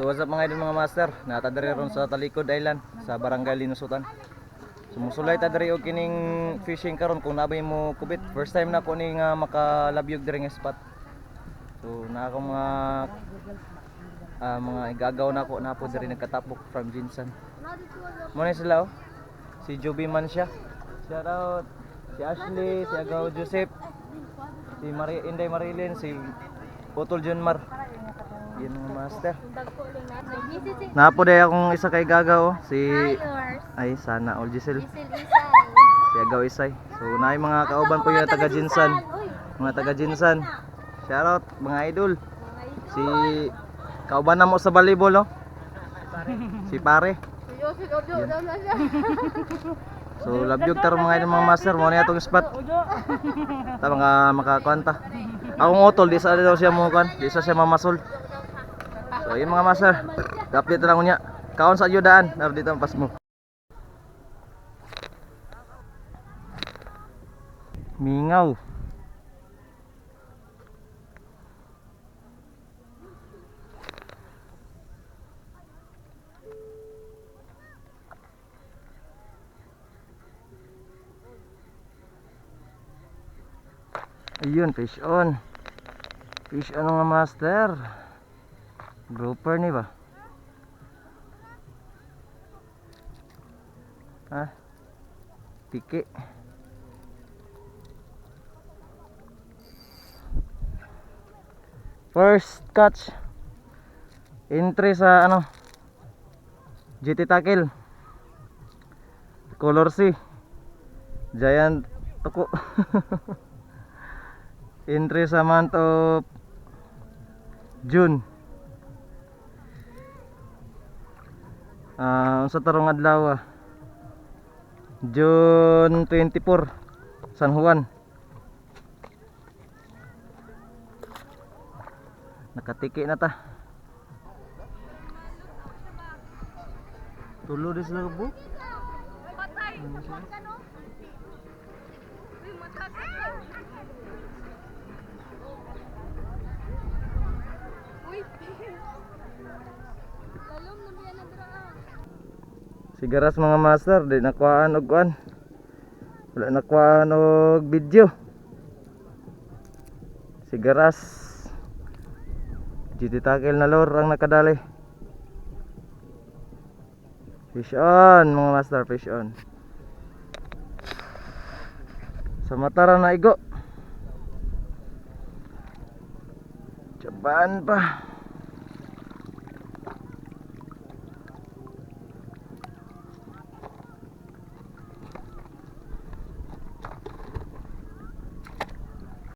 what's up mga idol mga master? Natadari ron sa Talikod Island sa Barangay Linusutan. Sumusulay ta diri og kining fishing karon kung nabay mo kubit. First time na ko ni nga makalabyog diri nga spot. So na ako mga igagaw na ko na po diri nagkatapok from Jinsan. Mo ni sila oh. Si Joby man siya. Shout out si Ashley, si Agaw Joseph, si Inday Marilyn, si Utol Junmar. Yan mga master. Napo day akong isa kay gagaw oh. Si ay sana all Giselle. Si Agaw Isay. So naay mga kauban po yung taga Jinsan. Mga taga Jinsan. Shout out mga idol. Si kauban na mo sa volleyball oh. Si pare. So labyog taro mga idol mga master mo ni atong spot. Ta mga makakwanta. Akong utol di sa daw siya mo kan, di sa siya mamasol. So yun mga master, update lang unya. Kaon sa ayudaan, naroon dito ang pas mo. Mingaw. Ayun, fish on. Fish on mga master. Grouper ni ba? Ah, tiki. First catch. Entry sa ano? GT Tackle. Color C. Giant tuko. Entry sa month of June. Sa tarong adlaw June 24 San Juan. Nakatiki na ta. Tulo di sila po. Sigaras mga master, di nakuhaan og kuan. Wala nakuhaan og video. Sigaras GT Tackle na lure ang nakadali. Fish on mga master, fish on. Sa matara na igo. Cobaan pa.